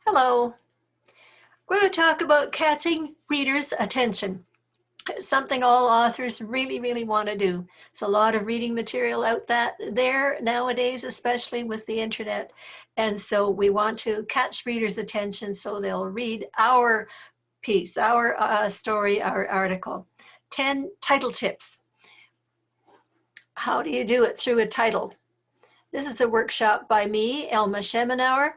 Hello. We're going to talk about catching readers' attention. Something all authors really want to do. There's a lot of reading material out there nowadays, especially with the internet. And so we want to catch readers' attention so they'll read our piece, our story, our article. 10 title tips. How do you do it? Through a title. This is a workshop by me, Elma Schemenauer.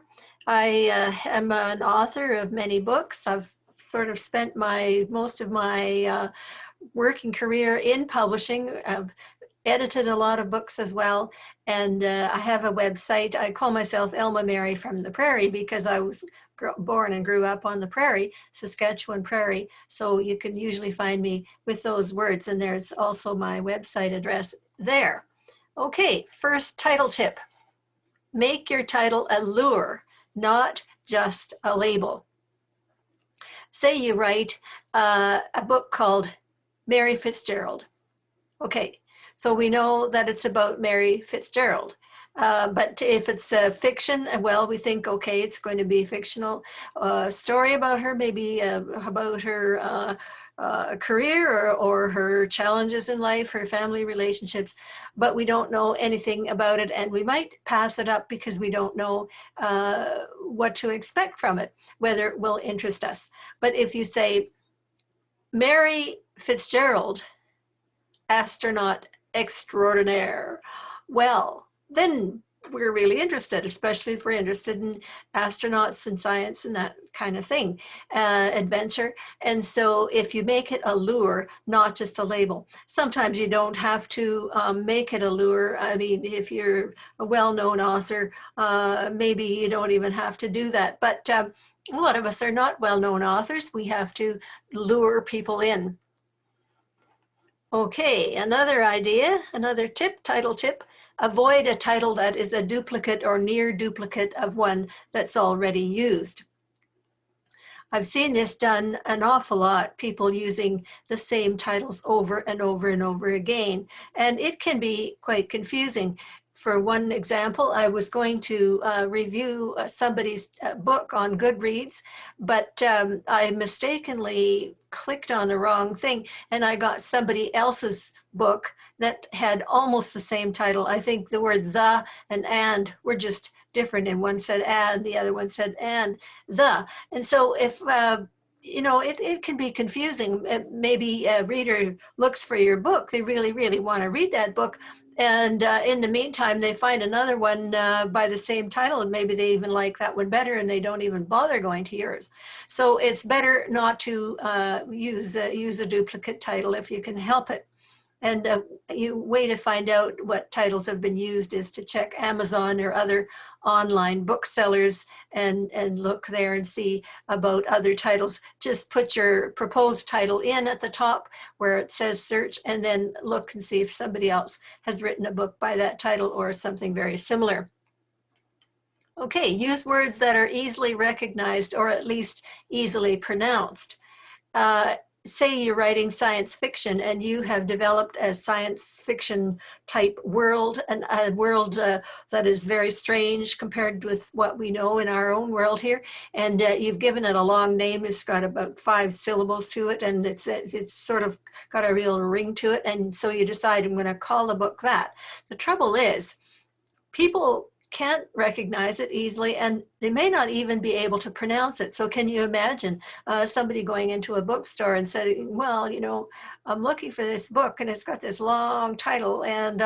I am an author of many books. I've sort of spent most of my working career in publishing. I've edited a lot of books as well. And I have a website. I call myself Elma Mary from the Prairie because I was born and grew up on the prairie, Saskatchewan Prairie. So you can usually find me with those words. And there's also my website address there. Okay, first title tip. Make your title a lure, not just a label. Say you write a book called Mary Fitzgerald. Okay, so we know that it's about Mary Fitzgerald. But if it's fiction, well, we think, okay, it's going to be a fictional story about her, maybe about her career or her challenges in life, her family relationships, but we don't know anything about it, and we might pass it up because we don't know what to expect from it, whether it will interest us. But if you say, Mary Fitzgerald, astronaut extraordinaire, well, then we're really interested, especially if we're interested in astronauts and science and that kind of thing, adventure. And so if you make it a lure, not just a label, sometimes you don't have to make it a lure. I mean, if you're a well-known author, maybe you don't even have to do that. But a lot of us are not well-known authors. We have to lure people in. Okay, another idea, another tip, title tip. Avoid a title that is a duplicate or near duplicate of one that's already used. I've seen this done an awful lot, people using the same titles over and over and over again, and it can be quite confusing. For one example, I was going to review somebody's book on Goodreads, but I mistakenly clicked on the wrong thing, and I got somebody else's book that had almost the same title. I think the word the and were just different, and one said and, the other one said and the. And so if you know, it can be confusing. Maybe a reader looks for your book, they really want to read that book, and in the meantime they find another one by the same title, and maybe they even like that one better and they don't even bother going to yours. So it's better not to use a duplicate title if you can help it. And a way to find out what titles have been used is to check Amazon or other online booksellers and look there and see about other titles. Just put your proposed title in at the top where it says search, and then look and see if somebody else has written a book by that title or something very similar. Okay, use words that are easily recognized or at least easily pronounced. Say you're writing science fiction and you have developed a science fiction type world, and a world that is very strange compared with what we know in our own world here, and you've given it a long name. It's got about 5 syllables to it, and it's sort of got a real ring to it, and so you decide, I'm going to call the book that. The trouble is, people can't recognize it easily, and they may not even be able to pronounce it. So can you imagine somebody going into a bookstore and saying, well, you know, I'm looking for this book and it's got this long title and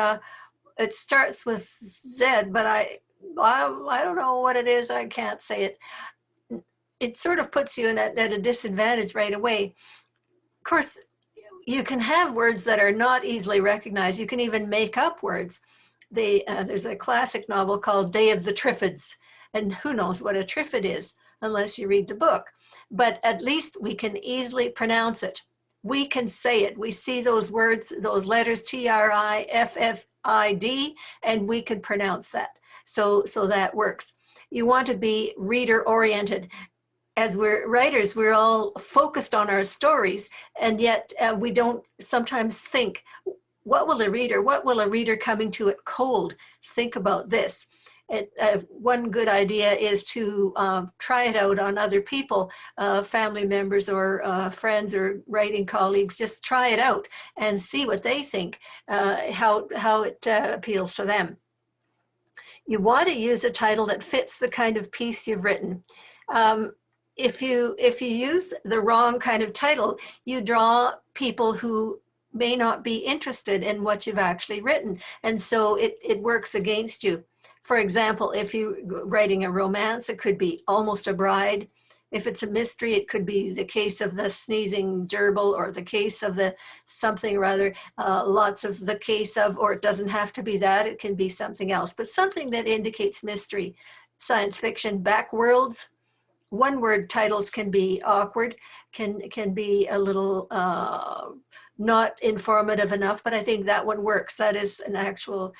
it starts with Z, but I don't know what it is. I can't say it. It sort of puts you at a disadvantage right away. Of course, you can have words that are not easily recognized. You can even make up words. There's a classic novel called Day of the Triffids, and who knows what a triffid is unless you read the book. But at least we can easily pronounce it. We can say it. We see those words, those letters, T-R-I-F-F-I-D, and we can pronounce that. So that works. You want to be reader-oriented. As we're writers, we're all focused on our stories, and yet we don't sometimes think, what will a reader coming to it cold think about this? One good idea is to try it out on other people, family members or friends or writing colleagues. Just try it out and see what they think, how it appeals to them. You want to use a title that fits the kind of piece you've written. If you use the wrong kind of title, you draw people who may not be interested in what you've actually written, and so it works against you. For example, if you're writing a romance, it could be Almost a Bride. If it's a mystery, it could be The Case of the Sneezing Gerbil, or The Case of the something or other, lots of The Case of, or it doesn't have to be that, it can be something else, but something that indicates mystery. Science fiction, Backworlds. One-word titles can be awkward, can be a little not informative enough, but I think that one works. That is an actual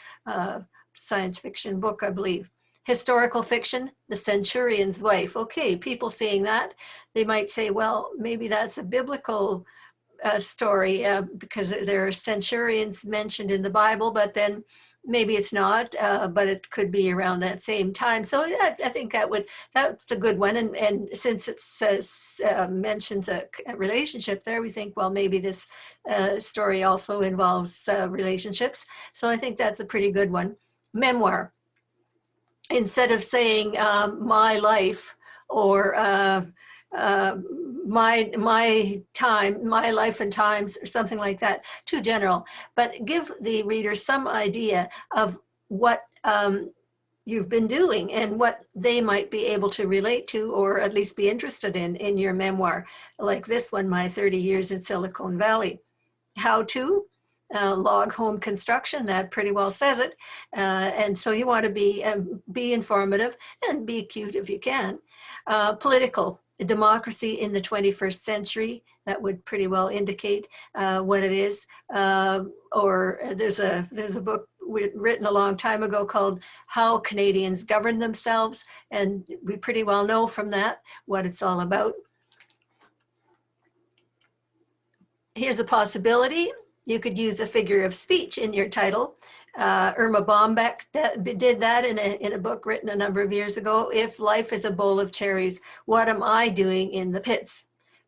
science fiction book, I believe. Historical fiction, The Centurion's Wife. Okay, people seeing that, they might say, well, maybe that's a biblical story because there are centurions mentioned in the Bible, but then maybe it's not, but it could be around that same time. So I think that's a good one. And since it says, mentions a relationship there, we think, well, maybe this story also involves relationships. So I think that's a pretty good one. Memoir. Instead of saying my life or my time, my life and times, or something like that, too general, but give the reader some idea of what you've been doing and what they might be able to relate to, or at least be interested in your memoir, like this one, My 30 Years in Silicon Valley. How to log home construction, that pretty well says it. And so you want to be informative and be cute if you can. Political, democracy in the 21st century, that would pretty well indicate what it is. Or there's a book written a long time ago called How Canadians Govern Themselves, and we pretty well know from that what it's all about. Here's a possibility. You could use a figure of speech in your title. Irma Bombeck did that in a book written a number of years ago. If life is a bowl of cherries, what am I doing in the pits?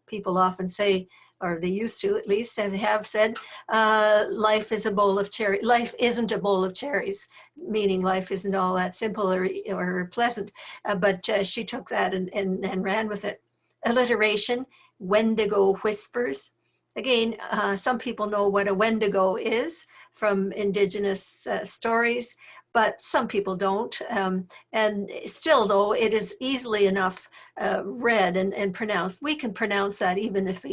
People often say, or they used to at least, have said, life is a bowl of cherries. Life isn't a bowl of cherries, meaning life isn't all that simple or pleasant. But she took that and ran with it. Alliteration, Wendigo whispers. Again, some people know what a Wendigo is from Indigenous stories, but some people don't. And still, though, it is easily enough read and pronounced. We can pronounce that even if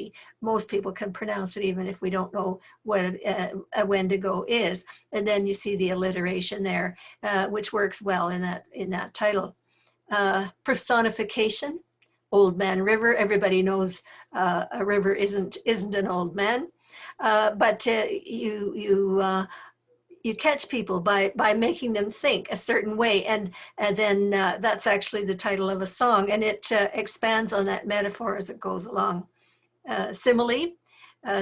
most people can pronounce it even if we don't know what a Wendigo is. And then you see the alliteration there, which works well in that title. Personification. Old Man River. Everybody knows a river isn't an old man, but you catch people by making them think a certain way, and then that's actually the title of a song, and it expands on that metaphor as it goes along. Simile.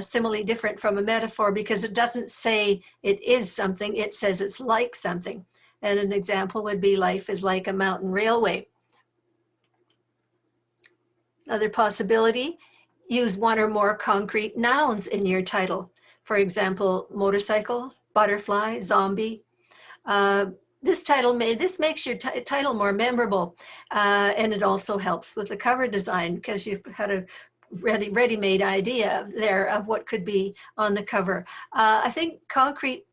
Simile different from a metaphor because it doesn't say it is something, it says it's like something. And an example would be life is like a mountain railway. Another possibility, use one or more concrete nouns in your title. For example, motorcycle, butterfly, zombie. This makes your title more memorable, and it also helps with the cover design because you've had a ready-made idea there of what could be on the cover. I think concrete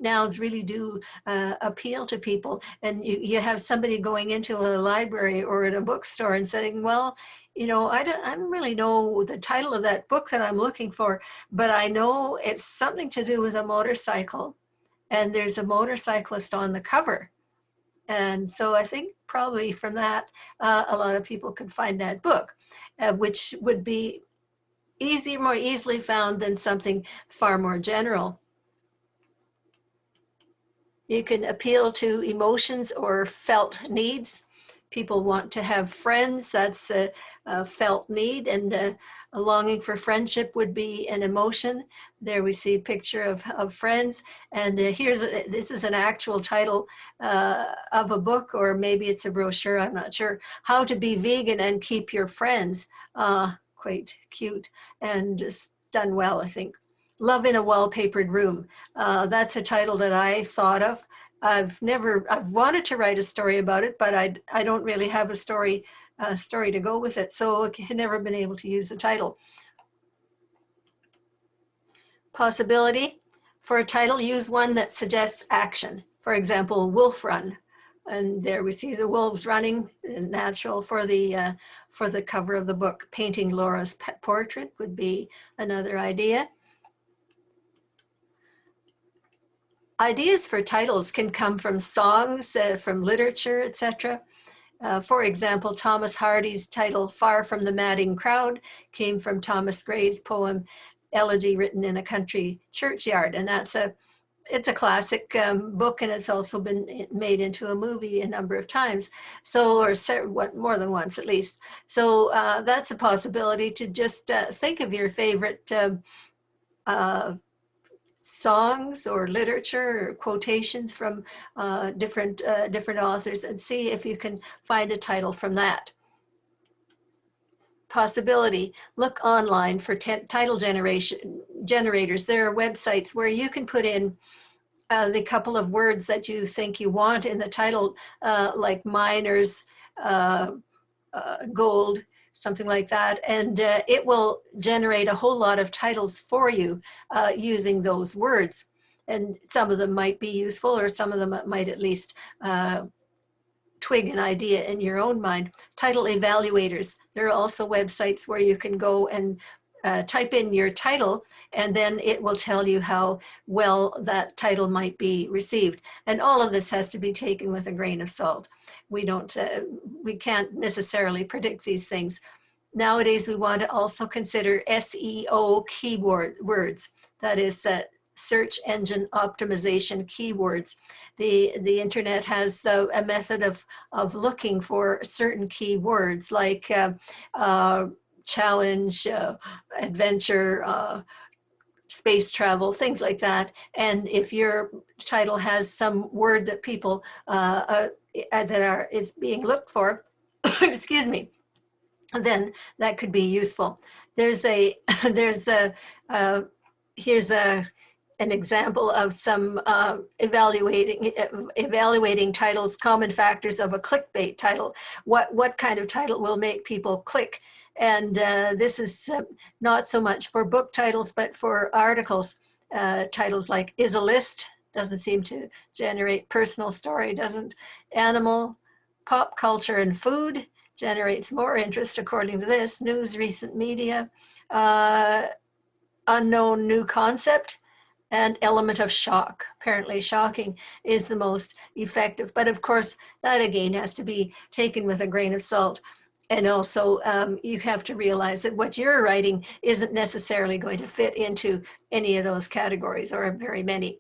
nouns really do appeal to people, and you have somebody going into a library or in a bookstore and saying, well, you know, I don't really know the title of that book that I'm looking for, but I know it's something to do with a motorcycle, and there's a motorcyclist on the cover. And so I think probably from that, a lot of people could find that book, which would be more easily found than something far more general. You can appeal to emotions or felt needs. People want to have friends. That's a felt need, and a longing for friendship would be an emotion. There we see a picture of friends, and this is an actual title of a book, or maybe it's a brochure, I'm not sure. How to be vegan and keep your friends. Quite cute, and it's done well, I think. Love in a Wallpapered Room. That's a title that I thought of. I've wanted to write a story about it, but I don't really have a story to go with it, so I've never been able to use the title. Possibility. For a title, use one that suggests action. For example, Wolf Run. And there we see the wolves running, natural for the cover of the book. Painting Laura's pet portrait would be another idea. Ideas for titles can come from songs, from literature, etc. For example, Thomas Hardy's title, Far from the Madding Crowd, came from Thomas Gray's poem, Elegy Written in a Country Churchyard. And it's a classic book, and it's also been made into a movie a number of times. So, or more than once at least. So that's a possibility to just think of your favorite songs or literature or quotations from different authors, and see if you can find a title from that. Possibility. Look online for title generators. There are websites where you can put in the couple of words that you think you want in the title, like miners, gold, something like that, and it will generate a whole lot of titles for you using those words. And some of them might be useful, or some of them might at least twig an idea in your own mind. Title evaluators. There are also websites where you can go and type in your title, and then it will tell you how well that title might be received. And all of this has to be taken with a grain of salt. We can't necessarily predict these things. Nowadays, we want to also consider SEO keyword words. That is search engine optimization keywords. The internet has a method of looking for certain keywords, like challenge, adventure, space travel, things like that. And if your title has some word that people is being looked for, excuse me, then that could be useful. Here's an example of some evaluating titles, common factors of a clickbait title. What kind of title will make people click? And this is not so much for book titles, but for articles. Titles like Is a List, doesn't seem to generate. Personal story doesn't. Animal, pop culture and food generates more interest according to this. News, recent media, unknown new concept, and element of shock. Apparently shocking is the most effective, but of course that again has to be taken with a grain of salt. And also you have to realize that what you're writing isn't necessarily going to fit into any of those categories, or very many.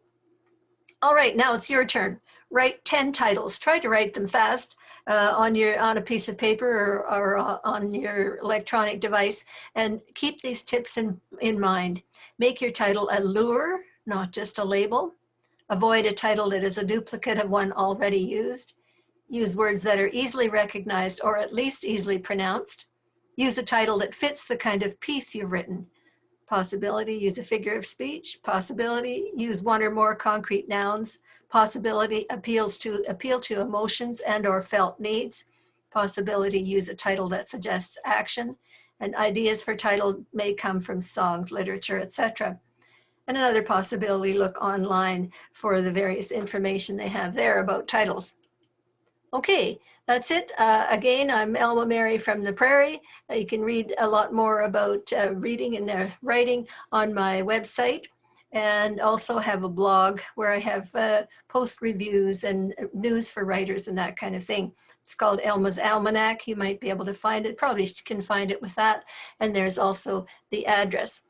All right, now it's your turn. Write 10 titles. Try to write them fast on a piece of paper, or on your electronic device, and keep these tips in mind. Make your title a lure, not just a label. Avoid a title that is a duplicate of one already used. Use words that are easily recognized, or at least easily pronounced. Use a title that fits the kind of piece you've written. Possibility, use a figure of speech. Possibility, use one or more concrete nouns. Possibility, appeal to emotions and or felt needs. Possibility, use a title that suggests action. And ideas for title may come from songs, literature, etc. And another possibility, look online for the various information they have there about titles. Okay, that's it. Again, I'm Elma Mary from the Prairie. You can read a lot more about reading and writing on my website, and also have a blog where I have post reviews and news for writers and that kind of thing. It's called Elma's Almanac. You might be able to find it, probably can find it with that. And there's also the address.